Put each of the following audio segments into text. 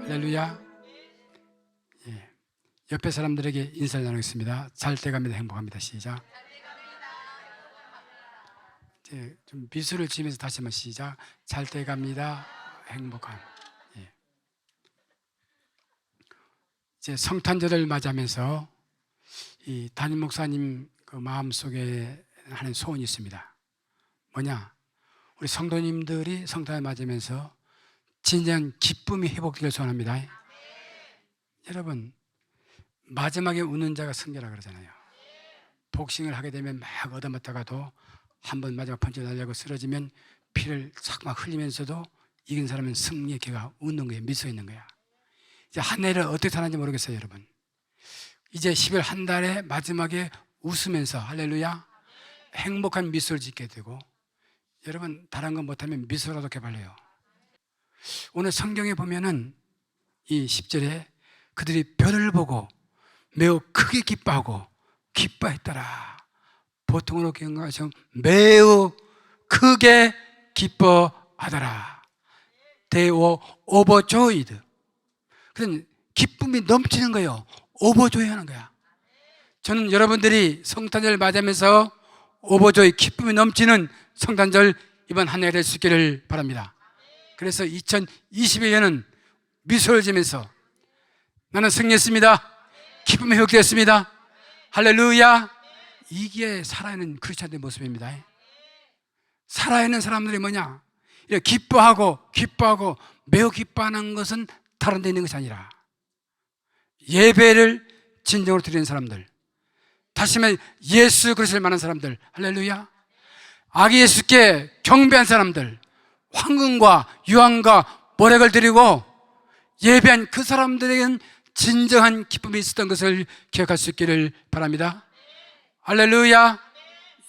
할렐루야. 예. 옆에 사람들에게 인사를 나누겠습니다. 잘 돼갑니다. 행복합니다. 시작. 이제 좀 미술을 지으면서 다시 한번 시작. 잘 돼갑니다. 행복함. 예. 이제 성탄절을 맞이하면서 이 담임 목사님 그 마음속에 하는 소원이 있습니다. 뭐냐? 우리 성도님들이 성탄을 맞으면서 진정한 기쁨이 회복되길 소원합니다. 여러분, 마지막에 웃는 자가 승리라 그러잖아요. 복싱을 하게 되면 막 얻어맞다가도 한번 마지막 펀치 날려고 쓰러지면 피를 싹 막 흘리면서도 이긴 사람은 승리의 기가 웃는 거예요. 미소 있는 거야. 이제 한 해를 어떻게 사는지 모르겠어요, 여러분. 이제 10월 한 달에 마지막에 웃으면서 할렐루야 행복한 미소를 짓게 되고, 여러분 다른 거 못하면 미소라도 개발해요. 오늘 성경에 보면은 이 10절에 그들이 별을 보고 매우 크게 기뻐하고 기뻐했더라. 보통으로 기억하시면 매우 크게 기뻐하더라. They were overjoyed. 그런 기쁨이 넘치는 거예요. 오버조이 하는 거야. 저는 여러분들이 성탄절 맞이하면서 오버조이 기쁨이 넘치는 성탄절 이번 한 해가 될 수 있기를 바랍니다. 그래서 2022년은 미소를 지면서 나는 승리했습니다. 기쁨이 회복되었습니다. 할렐루야. 이게 살아있는 크리스찬들의 모습입니다. 살아있는 사람들이 뭐냐? 기뻐하고 매우 기뻐하는 것은 다른 데 있는 것이 아니라 예배를 진정으로 드리는 사람들, 다시 말해 예수 그리스도를 만난 사람들, 할렐루야. 아기 예수께 경배한 사람들, 황금과 유황과 모략을 드리고 예배한 그 사람들에게는 진정한 기쁨이 있었던 것을 기억할 수 있기를 바랍니다. 할렐루야.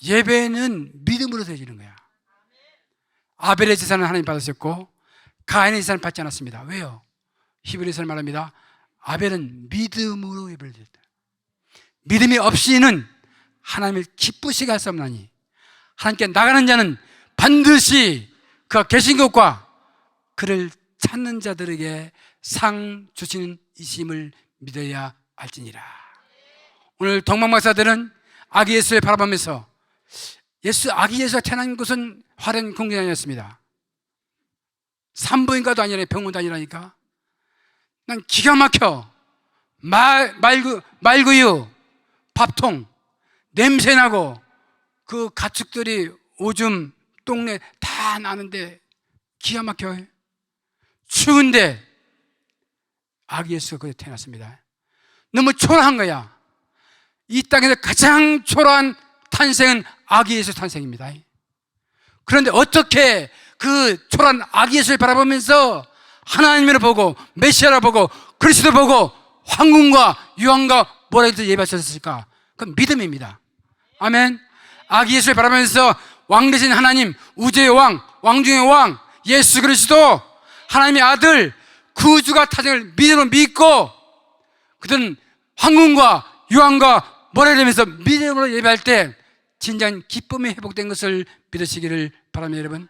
예배는 믿음으로 드려지는 거야. 아벨의 제사는 하나님 받으셨고 가인의 제사는 받지 않았습니다. 왜요? 히브리서는 말합니다. 아벨은 믿음으로 예배를 드렸다. 믿음이 없이는 하나님을 기쁘시게 할 수 없나니 하나님께 나가는 자는 반드시 그가 계신 것과 그를 찾는 자들에게 상 주시는 이심을 믿어야 할지니라. 오늘 동방박사들은 아기 예수를 바라보면서 아기 예수가 태어난 곳은 화려한 궁전이 아니었습니다. 산부인과도 아니라 병원도 아니라니까. 난 기가 막혀. 말구유, 밥통, 냄새나고 그 가축들이 오줌, 똥내 다 나는데 기가 막혀. 추운데 아기 예수가 거기에 태어났습니다. 너무 초라한 거야. 이 땅에서 가장 초라한 탄생은 아기 예수 탄생입니다. 그런데 어떻게 그 초라한 아기 예수를 바라보면서 하나님을 보고 메시아를 보고 그리스도 보고 황금과 유황과 모략을 예배하셨을까? 그건 믿음입니다. 아멘. 아기 예수를 바라보면서 왕 되신 하나님, 우주의 왕, 왕 중의 왕 예수 그리스도 하나님의 아들 구주가 타생을 믿음으로 믿고 그들은 황금과 유황과 모략을 하면서 믿음으로 예배할 때 진정한 기쁨이 회복된 것을 믿으시기를 바랍니다. 여러분,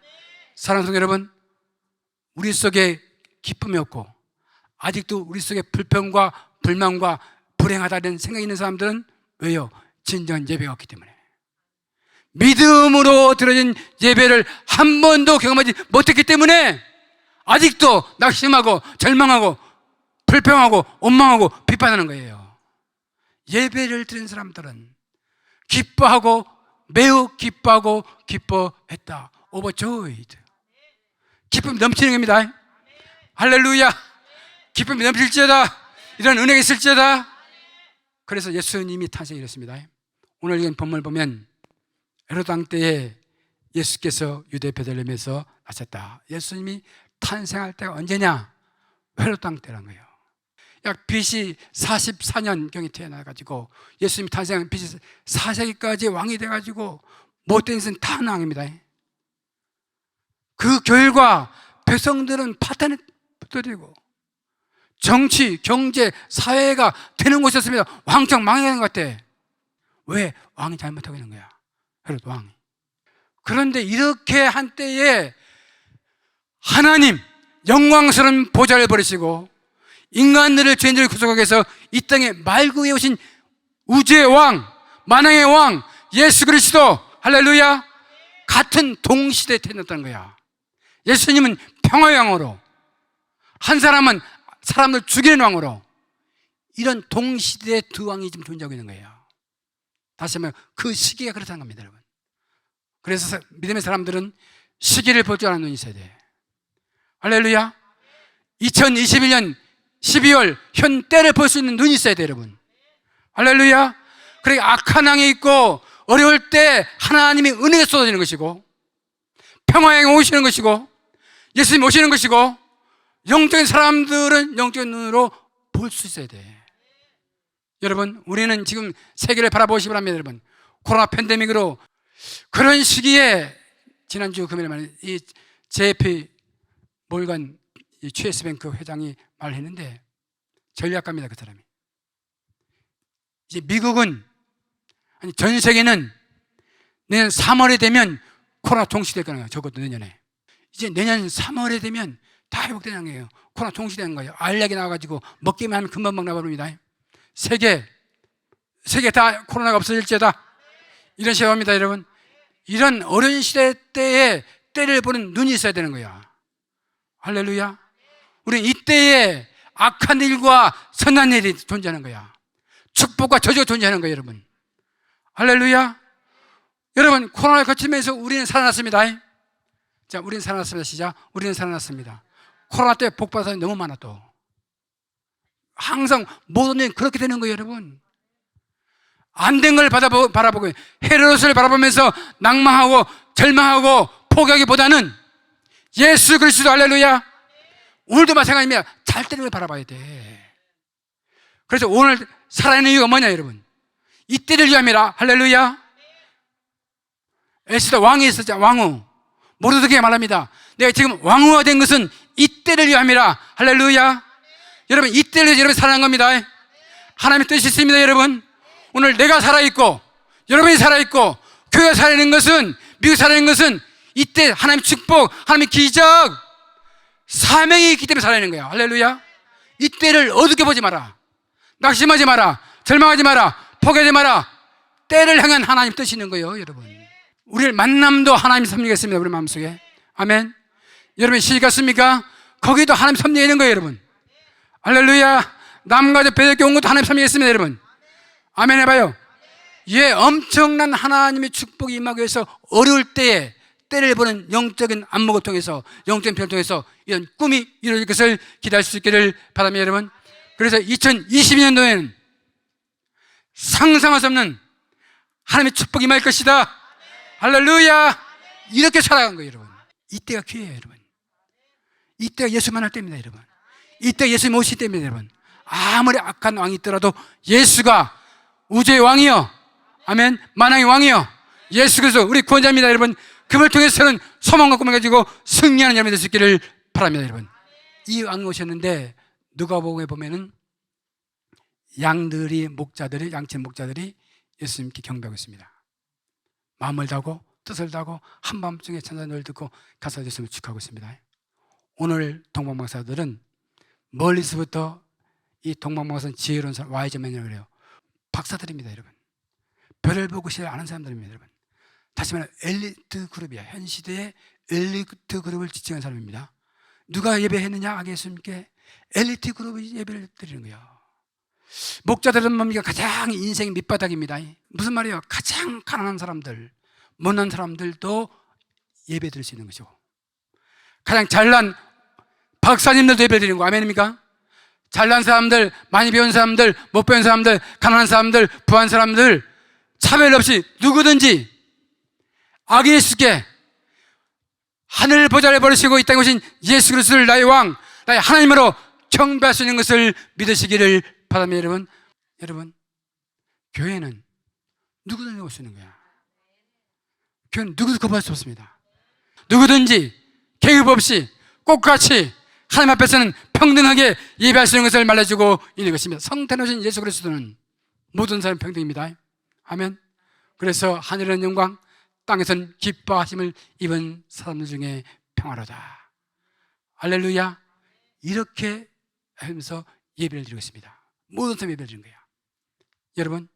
사랑하는 성도 여러분, 우리 속에 기쁨이 없고 아직도 우리 속에 불평과 불만과 불행하다는 생각이 있는 사람들은 왜요? 진정한 예배가 없기 때문에. 믿음으로 드려진 예배를 한 번도 경험하지 못했기 때문에 아직도 낙심하고 절망하고 불평하고 원망하고 비판하는 거예요. 예배를 드린 사람들은 기뻐하고 매우 기뻐하고 기뻐했다. overjoyed. 기쁨이 넘치는 겁니다. 할렐루야. 기쁨이 넘칠지어다. 이런 은혜가 있을지어다. 그래서 예수님이 탄생이 이렇습니다. 오늘 이 본문을 보면 헤로드 왕 때에 예수께서 유대 베들레헴에서 나셨다. 예수님이 탄생할 때가 언제냐? 헤로드 왕 때란 거예요. 약 BC 44년경에 태어나가지고 예수님이 탄생한 BC 4세기까지 왕이 돼가지고 못된 것은 다 왕입니다. 그 결과 백성들은 파탄에 붙어들고 정치, 경제, 사회가 되는 곳이었습니다. 왕창 망해가는 것 같아. 왜? 왕이 잘못하고 있는 거야. 헤로드 왕이. 그런데 이렇게 한때에 하나님 영광스러운 보좌를 버리시고 인간들을 죄인들을 구속하기 위해서 이 땅에 말구에 오신 우주의 왕, 만왕의 왕 예수 그리스도, 할렐루야, 같은 동시대에 태어났다는 거야. 예수님은 평화의 왕으로, 한 사람은 사람을 죽이는 왕으로, 이런 동시대의 두 왕이 지금 존재하고 있는 거예요. 다시 한번 그 시기가 그렇다는 겁니다, 여러분. 그래서 믿음의 사람들은 시기를 볼 줄 아는 눈이 있어야 돼. 할렐루야. 2021년 12월 현 때를 볼 수 있는 눈이 있어야 돼, 여러분. 할렐루야. 그러니 악한 왕이 있고 어려울 때 하나님이 은혜가 쏟아지는 것이고, 평화에 오시는 것이고, 예수님 오시는 것이고, 영적인 사람들은 영적인 눈으로 볼 수 있어야 돼. 여러분, 우리는 지금 세계를 바라보시기 바랍니다, 여러분. 코로나 팬데믹으로 그런 시기에 지난주 금요일에 말인 이 JP 몰간 이 GS뱅크 회장이 말했는데 전략가입니다, 그 사람이. 이제 미국은, 아니 전 세계는 내년 3월에 되면 코로나 동시될 거예요. 적어도 내년에. 이제 내년 3월에 되면 다 회복되는 거예요. 코로나 동시되는 거예요. 알약이 나와가지고 먹기만 하면 금방 나와버립니다. 세계 다 코로나가 없어질지어다. 이런 시험입니다, 여러분. 이런 어려운 시대 때에 때를 보는 눈이 있어야 되는 거야. 할렐루야. 우리는 이때에 악한 일과 선한 일이 존재하는 거야. 축복과 저주가 존재하는 거예요, 여러분. 할렐루야. 여러분, 코로나를 거치면서 우리는 살아났습니다. 자, 우리는 살아났습니다. 시작. 우리는 살아났습니다. 코로나 때 복받은 사람이 너무 많아. 또 항상 모든 일이 그렇게 되는 거예요, 여러분. 안 된 걸 바라보고 헤롯을 바라보면서 낭망하고 절망하고 포기하기보다는 예수 그리스도, 할렐루야. 오늘도 마찬가지입니다. 잘 되는 걸 바라봐야 돼. 그래서 오늘 살아있는 이유가 뭐냐, 여러분? 이때를 위함이라. 할렐루야. 에스더 왕이 있었죠. 왕후 모르드게가 말합니다. 내가 지금 왕후가 된 것은 이때를 위함이라. 할렐루야. 여러분, 이때를 위해서 여러분이 살아난 겁니다. 하나님의 뜻이 있습니다, 여러분. 오늘 내가 살아있고 여러분이 살아있고 교회가 살아있는 것은, 미국 살아있는 것은 이때 하나님의 축복, 하나님의 기적, 사명이 있기 때문에 살아있는 거야. 할렐루야. 이때를 어둡게 보지 마라. 낙심하지 마라. 절망하지 마라. 포기하지 마라. 때를 향한 하나님 뜻이 있는 거예요, 여러분. 우리를 만남도 하나님 섭리겠습니다, 우리 마음속에. 아멘. 여러분 시집 갔습니까? 거기도 하나님 섭리가 있는 거예요, 여러분. 할렐루야. 남가족 배들께 온 것도 하나님 섭리겠습니다, 여러분. 아멘 해봐요. 예, 엄청난 하나님의 축복이 임하기 위해서 어려울 때에 때를 보는 영적인 안목을 통해서, 영적인 편을 통해서 이런 꿈이 이루어질 것을 기대할 수 있기를 바랍니다, 여러분. 그래서 2022년도에는 상상할 수 없는 하나님의 축복이 임할 것이다. 할렐루야. 이렇게 살아간 거예요, 여러분. 이때가 기회예요, 여러분. 이때가 예수 만날 때입니다, 여러분. 이때가 예수님 오실 때입니다, 여러분. 아무리 악한 왕이 있더라도 예수가 우주의 왕이요, 아멘, 만왕의 왕이요, 예수 그리스도 우리 구원자입니다, 여러분. 그분을 통해서는 소망과 꿈을 가지고 승리하는 여러분이 될 수 있기를 바랍니다, 여러분. 이 왕이 오셨는데 누가복음에 보면은 양치는 목자들이 예수님께 경배하고 있습니다. 마음을 다하고 뜻을 다하고 한밤중에 천사노래를 듣고 가서 예수님을 축하하고 있습니다. 오늘 동방박사들은 멀리서부터 이 동방박사는 지혜로운 사람, 와이즈맨이라고 그래요. 박사들입니다, 여러분. 별을 보고 시를 아는 사람들입니다, 여러분. 다시 말해 엘리트 그룹이야. 현 시대의 엘리트 그룹을 지칭한 사람입니다. 누가 예배했느냐? 아기 예수님께 엘리트 그룹이 예배를 드리는 거예요. 목자들은 뭡니까? 가장 인생의 밑바닥입니다. 무슨 말이에요? 가장 가난한 사람들, 못난 사람들도 예배 드릴 수 있는 것이고, 가장 잘난 박사님들도 예배 드리는 거. 아멘입니까? 잘난 사람들, 많이 배운 사람들, 못 배운 사람들, 가난한 사람들, 부한 사람들 차별 없이 누구든지 아기 예수께 하늘 보좌를 버리시고 이 땅에 오신 예수 그리스도를 나의 왕, 나의 하나님으로 경배할 수 있는 것을 믿으시기를 바랍니다, 여러분. 여러분, 교회는 누구든지 올 수 있는 거야. 교회는 누구도 거부할 수 없습니다. 누구든지 계급 없이 똑같이 하나님 앞에서는 평등하게 예배할 수 있는 것을 말해주고 있는 것입니다. 성탄에 오신 예수 그리스도는 모든 사람 평등입니다. 아멘. 그래서 하늘은 영광, 땅에서는 기뻐하심을 입은 사람들 중에 평화로다. 할렐루야. 이렇게 하면서 예배를 드리고 있습니다. 모든 사람 예배를 드리는 거야. 여러분,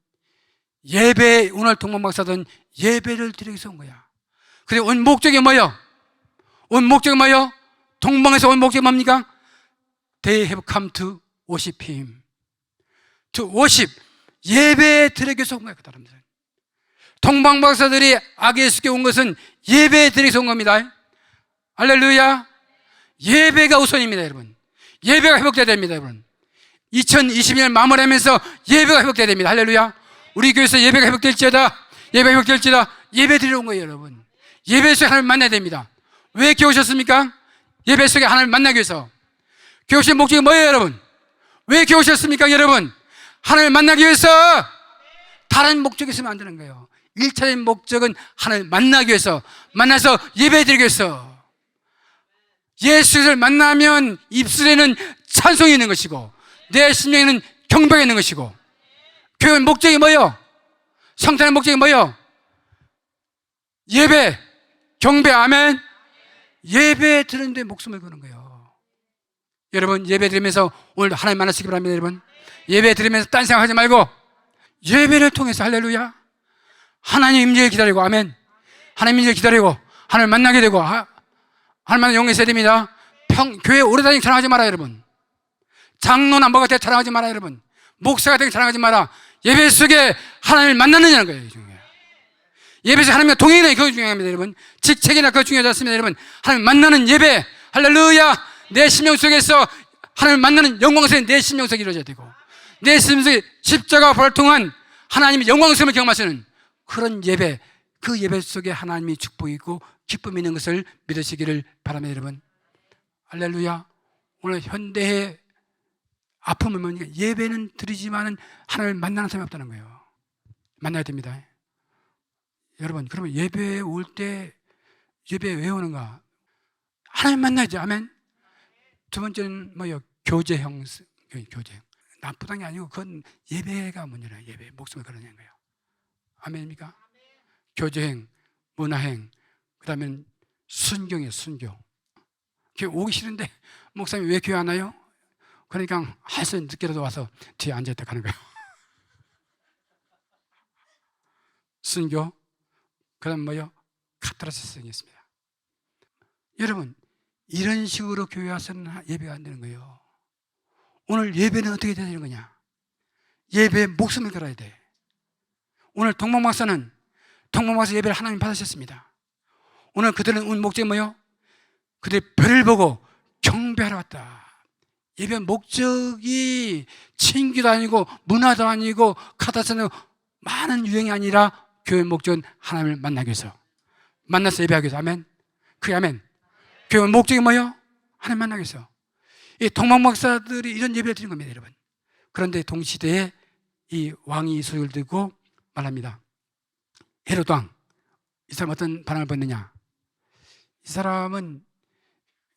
예배, 오늘 동방박사들은 예배를 드리기 위해서 온 거야. 근데 온 목적이 뭐예요? 온 목적이 뭐예요? 동방에서 온 목적이 뭡니까? They have come to worship Him. To worship. 예배 드리기 위해서 온 거예요, 그 사람들은. 동방박사들이 아기 예수께 온 것은 예배 드리기 위해서 온 겁니다. 할렐루야. 예배가 우선입니다, 여러분. 예배가 회복돼야 됩니다, 여러분. 2020년 마무리하면서 예배가 회복돼야 됩니다. 할렐루야. 우리 교회에서 예배가 회복될지어다. 예배가 회복될지어다. 예배 드리러 온 거예요, 여러분. 예배 속에 하나님을 만나야 됩니다. 왜 교회 오셨습니까? 예배 속에 하나님을 만나기 위해서. 교회 오신 목적이 뭐예요, 여러분? 왜 교회 오셨습니까, 여러분? 하나님을 만나기 위해서. 다른 목적이 있으면 안 되는 거예요. 1차적인 목적은 하나님을 만나기 위해서, 만나서 예배 드리기 위해서. 예수를 만나면 입술에는 찬송이 있는 것이고 내 심령에는 경배가 있는 것이고. 교회 목적이 뭐예요? 성탄의 목적이 뭐예요? 예배, 경배, 아멘. 예배 드리는데 목숨을 거는 거예요. 여러분, 예배 드리면서 오늘 하나님 만나시기 바랍니다. 여러분, 예배 드리면서 딴 생각하지 말고 예배를 통해서, 할렐루야, 하나님 임재를 기다리고, 아멘, 하나님 임재를 기다리고 하나님을 만나게 되고, 하나님만 용기 있어야 됩니다. 교회 오래 다니기 자랑하지 마라, 여러분. 장로나 뭐가 돼 자랑하지 마라, 여러분. 목사가 되기 자랑하지 마라. 예배 속에 하나님을 만나느냐는 거예요. 중요해요. 예배 속에 하나님과 동행이나 그거 중요합니다, 여러분. 직책이나 그거 중요하지 않습니다, 여러분. 하나님 만나는 예배, 할렐루야. 내 심령 속에서 하나님을 만나는 영광스러운 내 심령 속에 이루어져야 되고, 내 심령 속에 십자가 부활을 통한 하나님의 영광스러움을 경험하시는 그런 예배, 그 예배 속에 하나님이 축복이고 기쁨이 있는 것을 믿으시기를 바랍니다, 여러분. 할렐루야. 오늘 현대의 아픔을 뭐니까 예배는 드리지만은 하나님을 만나는 사람이 없다는 거예요. 만나야 됩니다. 여러분, 그러면 예배에 올 때 예배에 왜 오는가? 하나님 만나야죠. 아멘. 두 번째는 뭐예요? 교제형. 교제형. 나쁘다는 게 아니고 그건 예배가 문제라. 예배 목숨을 걸어내는 거예요. 아멘입니까? 교제행, 문화행, 그 다음에 순경이에요. 순교. 교회 오기 싫은데 목사님이 왜 교회 안 와요? 그러니까 할수 늦게라도 와서 뒤에 앉아있다 가는 거예요. 순교. 그 다음 뭐요? 카타르시스가 있습니다. 여러분, 이런 식으로 교회 와서는 예배가 안 되는 거예요. 오늘 예배는 어떻게 돼야 되는 거냐? 예배에 목숨을 걸어야 돼. 오늘 동방박사는 동방박사 예배를 하나님 받으셨습니다. 오늘 그들은 온 목적이 뭐예요? 그들이 별을 보고 경배하러 왔다. 예배 목적이 친기도 아니고 문화도 아니고 카타르시스도 많은 유행이 아니라 교회 목적은 하나님을 만나기 위해서, 만나서 예배하기 위해서. 아멘. 그게 아멘. 교회 목적이 뭐예요? 하나님 만나기 위해서. 이 동방박사들이 이런 예배를 드린 겁니다, 여러분. 그런데 동시대에 이 왕이 이 소식을 듣고 말합니다. 헤롯 왕, 이 사람 어떤 반응을 보였느냐? 이 사람은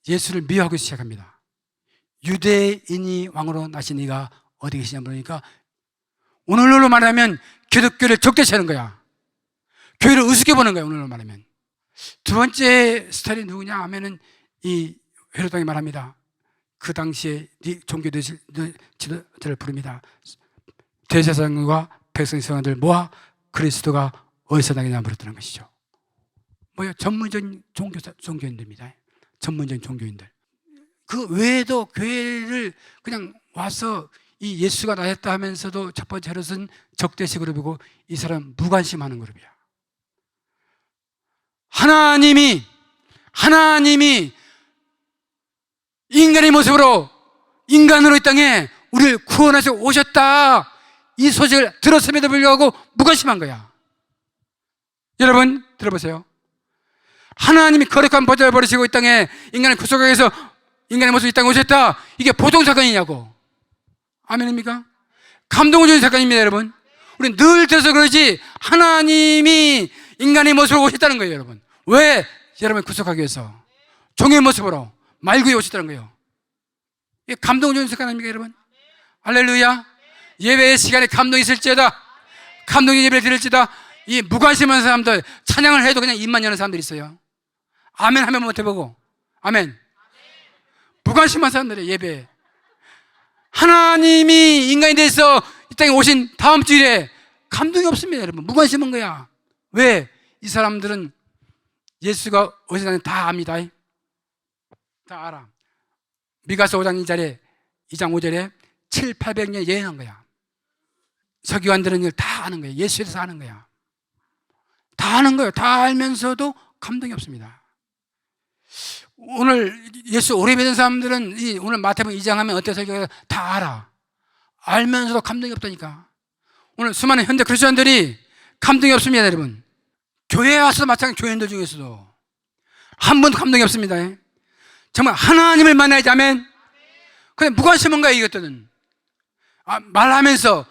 예수를 미워하기 시작합니다. 유대인이 왕으로 나신 이가 어디 계시냐 물으니까 오늘날로 말하면 기독교를 적대시하는 거야. 교회를 우습게 보는 거야, 오늘날로 말하면. 두 번째 스타일이 누구냐 하면은 이 헤롯 왕이 말합니다. 그 당시에 종교 지도자를 부릅니다. 대제사장과 백성 성도들 모아 그리스도가 어디서 나겠냐 물었다는 것이죠. 뭐요? 전문적인 종교인들입니다. 전문적인 종교인들. 그 외에도 교회를 그냥 와서 이 예수가 나였다 하면서도 첫 번째 헤롯은 적대시 그룹이고 이 사람 무관심하는 그룹이야. 하나님이 인간의 모습으로 인간으로 이 땅에 우리를 구원하셔 오셨다, 이 소식을 들었음에도 불구하고 무관심한 거야. 여러분 들어보세요. 하나님이 거룩한 보좌를 버리시고 이 땅에 인간을 구속하기 위해서 인간의 모습으로 이 땅에 오셨다, 이게 보통 사건이냐고. 아멘입니까? 감동을 주는 사건입니다, 여러분. 우리는 늘 들어서 그러지 하나님이 인간의 모습으로 오셨다는 거예요, 여러분. 왜? 여러분을 구속하기 위해서 종의 모습으로 말구에 오셨다는 거예요. 이게 감동을 주는 사건 아닙니까, 여러분? 할렐루야. 예배의 시간에 감동이 있을지어다, 감동의 예배를 드릴지어다. 이 무관심한 사람들, 찬양을 해도 그냥 입만 여는 사람들이 있어요. 아멘 하면 못 해보고. 아멘. 무관심한 사람들의 예배. 하나님이 인간이 돼서 이 땅에 오신 다음 주일에 감동이 없습니다, 여러분. 무관심한 거야. 왜? 이 사람들은 예수가 어디서 나는지 다 압니다. 다 알아. 미가서 5장 2장 5절에 7, 800년 예언한 거야. 서기관들은 이걸 다 아는 거예요. 예수에 대해서 아는 거야. 다 아는 거예요. 다 알면서도 감동이 없습니다. 오늘 예수 오래 믿은 사람들은 오늘 마태복음 2장 하면 어때서 설교가 다 알아. 알면서도 감동이 없다니까. 오늘 수많은 현대 크리스천들이 감동이 없습니다, 여러분. 교회에 와서도 마찬가지, 교인들 중에서도 한 번도 감동이 없습니다. 정말 하나님을 만나야지. 아멘. 그냥 무관심한 거야, 이것들은. 말하면서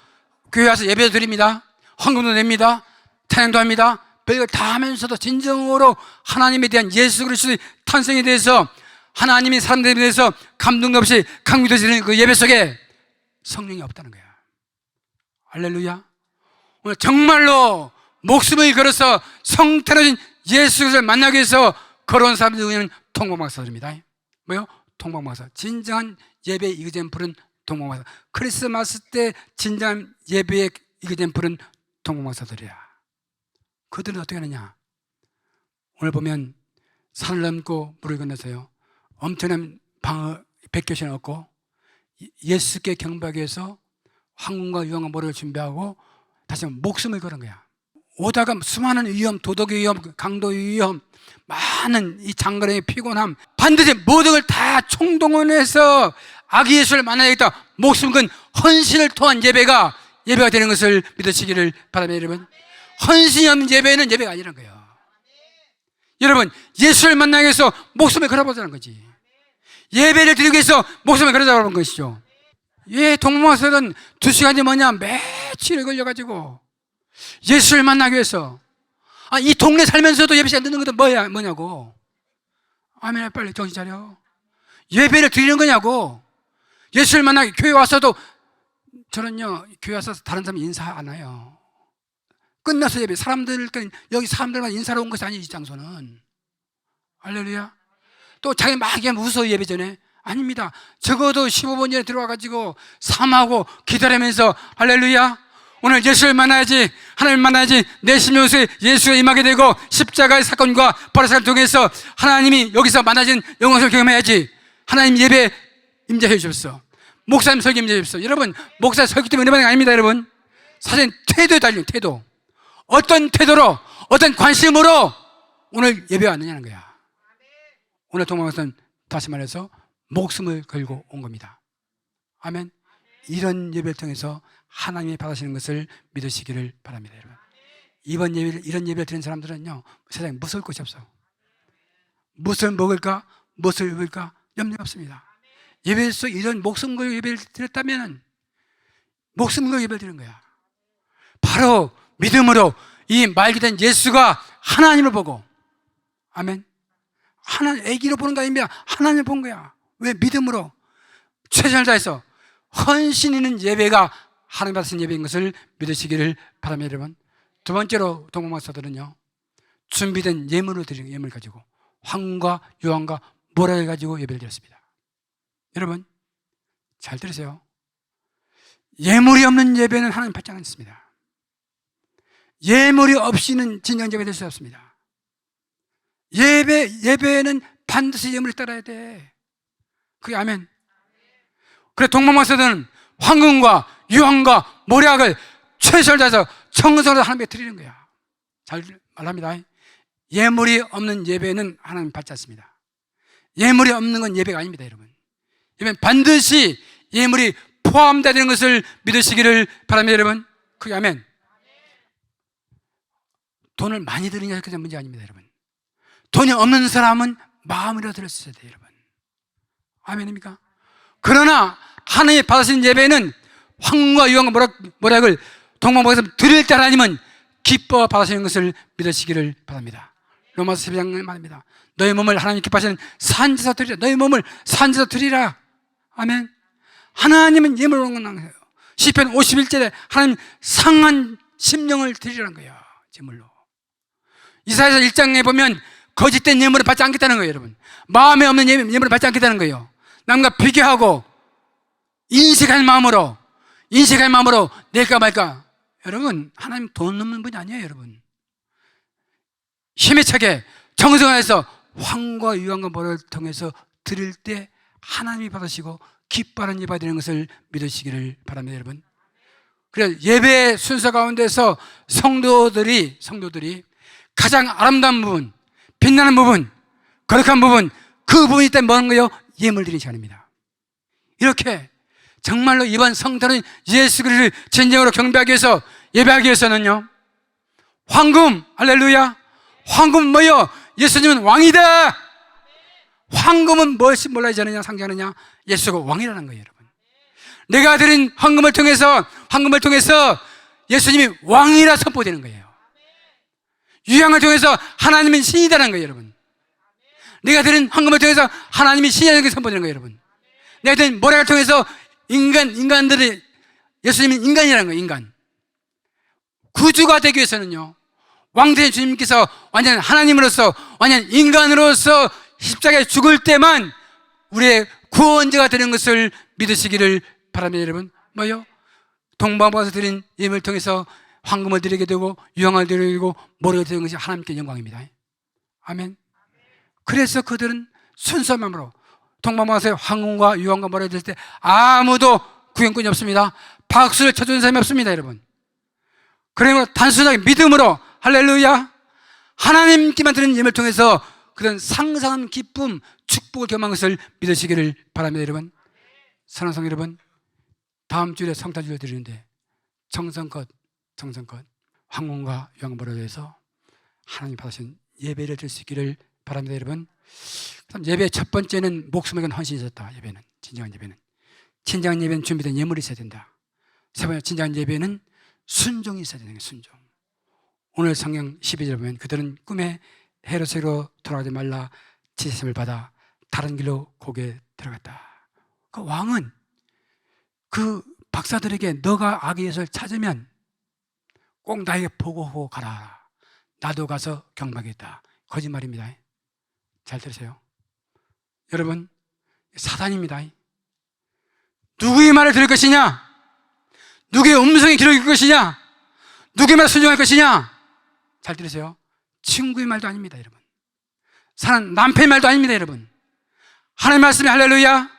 교회 와서 예배도 드립니다. 헌금도 냅니다. 찬양도 합니다. 별걸 다 하면서도 진정으로 하나님에 대한 예수 그리스도의 탄생에 대해서, 하나님이 사람들에 대해서 감동도 없이 강미되시는 그 예배 속에 성령이 없다는 거야. 할렐루야. 오늘 정말로 목숨을 걸어서 성탄하신 예수 그리스도를 만나기 위해서 걸어온 사람들은 통방박사들입니다. 뭐요? 통방박사. 진정한 예배의 이그젠플은 통방박사. 크리스마스 때 진정한 예배의 이그젠플은 통방박사들이야. 그들은 어떻게 하느냐? 오늘 보면 산을 넘고 물을 건너서요, 엄청난 방어 100교시를 얻고 예수께 경배하기 위해서 황금과 유황과 모래를 준비하고 다시 목숨을 걸은 거야. 오다가 수많은 위험, 도덕의 위험, 강도의 위험, 많은 이 장거리의 피곤함, 반드시 모든 걸 다 총동원해서 아기 예수를 만나야겠다, 목숨 건 헌신을 통한 예배가 되는 것을 믿으시기를 바랍니다. 여러분, 헌신이 없는 예배는 예배가 아니라는 거예요. 여러분, 예수를 만나기 위해서 목숨을 걸어보자는 거지. 예배를 드리기 위해서 목숨을 걸어보자는 것이죠. 동방박사들은 2시간이 뭐냐, 며칠을 걸려가지고 예수를 만나기 위해서, 이 동네 살면서도 예배 시간 듣는 것도 뭐냐고. 아멘. 빨리 정신 차려. 예배를 드리는 거냐고. 예수를 만나기, 교회 와서도, 저는요, 교회 와서 다른 사람 인사 안 해요. 끝나서 예배, 여기 사람들만 인사로 온 것이 아니지, 이 장소는. 할렐루야. 또 자기 막 웃어, 예배 전에. 아닙니다. 적어도 15분 전에 들어와가지고 삼하고 기다리면서, 할렐루야, 오늘 예수를 만나야지, 하나님을 만나야지, 내 심령 속에 예수가 임하게 되고 십자가의 사건과 보라색을 통해서 하나님이 여기서 만나진 영광을 경험해야지. 하나님 예배 임재해 주셨어. 목사님 설교 임재해 주셨어. 여러분, 목사 설교 때문에 은혜 받는 게 아닙니다, 여러분. 사실 태도에 달린 태도. 어떤 태도로, 어떤 관심으로 오늘 예배 왔느냐는 거야. 오늘 동방박사는 다시 말해서 목숨을 걸고 온 겁니다. 아멘. 이런 예배를 통해서 하나님이 받으시는 것을 믿으시기를 바랍니다, 여러분. 이런 예배를 드리는 사람들은요, 세상에 무서울 것이 없어. 무엇을 먹을까, 무엇을 입을까 염려 없습니다. 예배 속 이런 목숨 걸고 예배를 드렸다면 목숨 걸고 예배를 드리는 거야. 바로 믿음으로 이 말기된 예수가 하나님을 보고, 아멘. 하나님, 애기로 보는 거 아닙니다. 하나님을 본 거야. 왜? 믿음으로 최선을 다해서 헌신 있는 예배가 하나님 받으신 예배인 것을 믿으시기를 바랍니다, 여러분. 두 번째로 동방박사들은요, 준비된 예물을 드리는, 예물 가지고 황과 유황과 모래를 가지고 예배를 드렸습니다. 여러분, 잘 들으세요. 예물이 없는 예배는 하나님 받지 않습니다. 예물이 없이는 진정 예배 될 수 없습니다. 예배는 반드시 예물을 따라야 돼. 그게 아멘. 그래, 동방박사들은 황금과 유황과 모략을 최선을 다해서 정성으로 하나님께 드리는 거야. 잘 말합니다. 예물이 없는 예배는 하나님 받지 않습니다. 예물이 없는 건 예배가 아닙니다, 여러분. 예배는 반드시 예물이 포함되는 것을 믿으시기를 바랍니다, 여러분. 그게 아멘. 돈을 많이 드리냐, 그게 문제 아닙니다, 여러분. 돈이 없는 사람은 마음으로 드릴 수 있어야 돼요, 여러분. 아멘입니까? 그러나 하나님이 받으신 예배는 황과 유황과 모략을 동방박사에서 드릴 때 하나님은 기뻐 받으시는 것을 믿으시기를 바랍니다. 로마서 12장 말입니다. 너희 몸을 하나님 기뻐하시는 산지서 드리라. 너희 몸을 산지서 드리라. 아멘. 하나님은 예물을 원하는 거예요. 시편 51절에 하나님 상한 심령을 드리라는 거예요, 제물로. 이사야서 1장에 보면 거짓된 예물을 받지 않겠다는 거예요, 여러분. 마음에 없는 예물을 받지 않겠다는 거예요. 남과 비교하고 인식할 마음으로 낼까 말까. 여러분, 하나님 돈 없는 분이 아니에요. 여러분, 힘에 차게 정성하여서 황과 유황과 모를 통해서 드릴 때 하나님이 받으시고 기뻐하는 예배가 되는 것을 믿으시기를 바랍니다. 여러분, 그래서 예배 순서 가운데서 성도들이 가장 아름다운 부분, 빛나는 부분, 거룩한 부분, 그 부분이 있다면 뭐는 거예요? 예물 드리는 시간입니다. 이렇게 정말로 이번 성탄은 예수 그리스도를 진정으로 경배하기 위해서, 예배하기 위해서는요, 황금, 할렐루야, 황금은 뭐예요? 예수님은 왕이다. 황금은 무엇이 몰라야지 않느냐, 상징하느냐? 예수가 왕이라는 거예요. 여러분, 내가 드린 황금을 통해서 예수님이 왕이라 선포되는 거예요. 유향을 통해서 하나님은 신이다라는 거예요. 여러분, 내가 드린 황금을 통해서 하나님이 신이라는 게 선포되는 거예요. 여러분, 내가 드린 모래를 통해서 인간들이 예수님은 인간이라는 거예요. 인간 구주가 되기 위해서는요, 왕되신 주님께서 완전 하나님으로서, 완전 인간으로서 십자가에 죽을 때만 우리의 구원자가 되는 것을 믿으시기를 바랍니다. 여러분, 뭐요? 동방에서 드린 예물을 통해서 황금을 드리게 되고 유황을 드리게 되고 모래가 되는 것이 하나님께 영광입니다. 아멘. 그래서 그들은 순수한 마음으로 동방에서 황금과 유황과 모래를 드릴 때 아무도 구경꾼이 없습니다. 박수를 쳐주는 사람이 없습니다. 여러분, 그러면 단순하게 믿음으로, 할렐루야, 하나님께만 드리는 예물을 통해서 그런 상상한 기쁨, 축복을 경험한 것을 믿으시기를 바랍니다. 여러분, 사랑하는 성도 여러분, 다음 주에 성탄주를 드리는데 정성껏 황금과 유황모래에 대해서 하나님 받으신 예배를 드릴 수 있기를 바랍니다. 여러분, 예배 첫 번째는 목숨에 건 헌신이 있었다. 예배는, 진정한 예배는 준비된 예물이 있어야 된다. 세 번째, 진정한 예배는 순종이 있어야 되는 거예요. 순종. 오늘 성경 12절 보면 그들은 꿈에 헤롯에게로 돌아가지 말라 지시를 받아 다른 길로 고개 들어갔다. 그 왕은 그 박사들에게 너가 아기 예수를 찾으면 꼭 나에게 보고하고 가라. 나도 가서 경배하겠다. 거짓말입니다. 잘 들으세요. 여러분, 사단입니다. 누구의 말을 들을 것이냐? 누구의 음성이 기록일 것이냐? 누구의 말을 순종할 것이냐? 잘 들으세요. 친구의 말도 아닙니다. 여러분, 사는 남편의 말도 아닙니다. 여러분, 하나님의 말씀이, 할렐루야,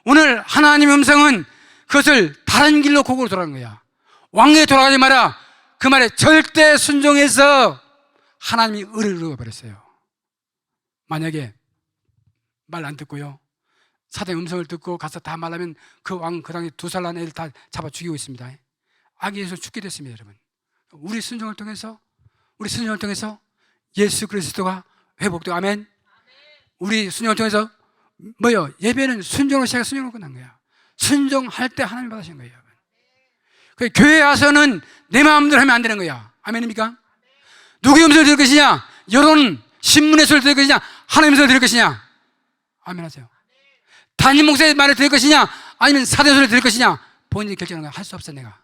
오늘 하나님의 음성은 그것을 다른 길로 고고로 돌아가는 거야. 왕에게 돌아가지 마라. 그 말에 절대 순종해서 하나님이 의를 이루어버렸어요. 만약에 말 안 듣고요, 사단의 음성을 듣고 가서 다 말하면 그 왕, 그 당에 2살 난 애를 다 잡아 죽이고 있습니다. 아기 예수 죽게 됐습니다. 여러분, 우리 순종을 통해서 예수 그리스도가 회복되고, 아멘. 우리 순종을 통해서 뭐요? 예배는 순종으로 시작해 순종으로 끝난 거야. 순종할 때 하나님 받으신 거예요. 교회에 와서는 내 마음대로 하면 안 되는 거야. 아멘입니까? 누구의 음성을 들을 것이냐? 여론, 신문의 소리를 들을 것이냐? 하나님의 소리를 들을 것이냐? 아멘 하세요. 담임 목사의 말을 들을 것이냐? 아니면 사도의 소리를 들을 것이냐? 본인이 결정하는 거야. 할 수 없어, 내가.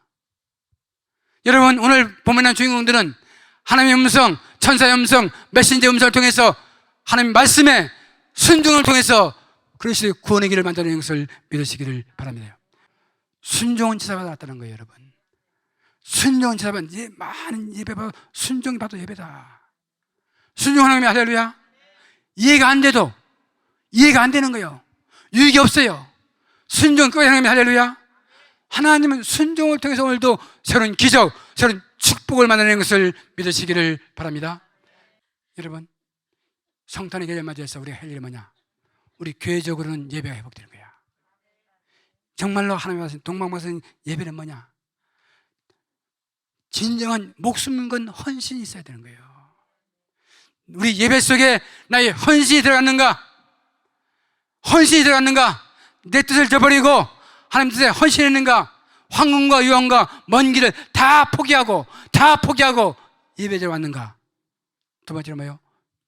여러분, 오늘 본문의 주인공들은 하나님의 음성, 천사의 음성, 메신저의 음성을 통해서 하나님 말씀에 순종을 통해서 그리스도의 구원의 길을 만드는 것을 믿으시기를 바랍니다. 순종은 제사받았다는 거예요. 여러분, 순종은 제사받은, 많은 예배받아 순종이 받아 예배다. 순종하는 게, 할렐루야, 이해가 안 돼도 이해가 안 되는 거예요. 유익이 없어요. 순종 끝까지 하는 게, 할렐루야, 하나님은 순종을 통해서 오늘도 새로운 기적, 새로운 축복을 만드는 것을 믿으시기를 바랍니다. 여러분, 성탄의 계절 맞이해서 우리가 할 일이 뭐냐? 우리 교회적으로는 예배가 회복되는 거야. 정말로 하나님 하신 동방마신 예배는 뭐냐? 진정한 목숨 건 헌신이 있어야 되는 거예요. 우리 예배 속에 나의 헌신이 들어갔는가? 내 뜻을 저버리고 하나님 뜻에 헌신했는가? 황금과 유황과 먼 길을 다 포기하고 예배자로 왔는가? 두 번째로 뭐예요?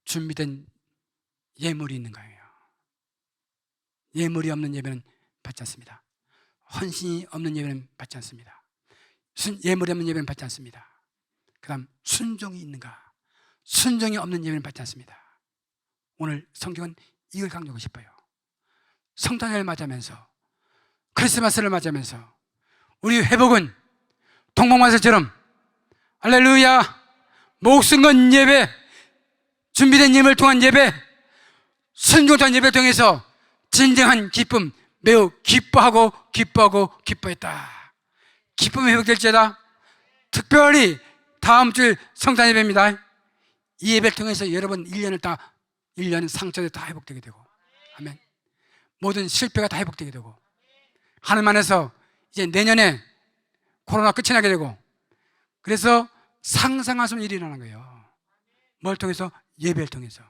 준비된 예물이 있는 거예요. 예물이 없는 예배는 받지 않습니다. 헌신이 없는 예배는 받지 않습니다. 예물이 없는 예배는 받지 않습니다. 그 다음, 순종이 있는가? 순종이 없는 예배는 받지 않습니다. 오늘 성경은 이걸 강조하고 싶어요. 성탄을 맞이하면서 크리스마스를 맞이하면서 우리 회복은 동방마사처럼 할렐루야 목숨 건 예배, 준비된 예배를 통한 예배, 순종한 예배를 통해서 진정한 기쁨, 매우 기뻐하고 기뻐했다. 기쁨이 회복될지어다. 특별히 다음 주 성탄 예배입니다. 이 예배를 통해서 여러분 1년 상처도 다 회복되게 되고, 아멘. 모든 실패가 다 회복되게 되고, 하나님 안에서 이제 내년에 코로나 끝이 나게 되고, 그래서 상상할 수 없는 일이 일어나는 거예요. 뭘 통해서? 예배를 통해서.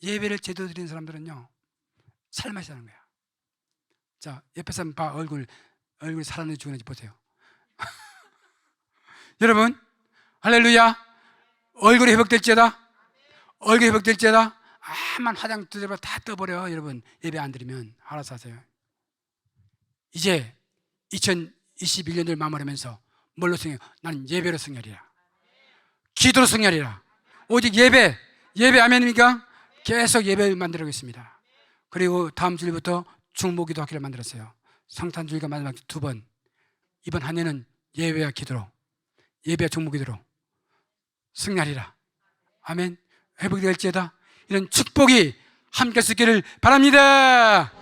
예배를 제대로 드리는 사람들은요, 살맛이 나는 거야. 자, 옆에 사람 봐. 얼굴이 살았는지 죽었는지 보세요. 여러분, 할렐루야. 얼굴이 회복될지어다. 얼굴이 회복될지어다. 아만 화장 두드려 다 떠버려. 여러분, 예배 안 드리면 알아서 하세요. 이제 2021년을 마무리하면서 뭘로 승리해? 나는 예배로 승리하리라. 기도로 승리하리라. 오직 예배 아멘입니까? 계속 예배를 만들어가겠습니다. 그리고 다음 주일부터 중보기도 학기를 만들었어요. 성탄주일과 마지막 2번. 이번 한 해는 예배와 기도로, 예배와 중보기도로 승리하리라. 아멘. 회복이 될지어다. 이런 축복이 함께 있기를 바랍니다.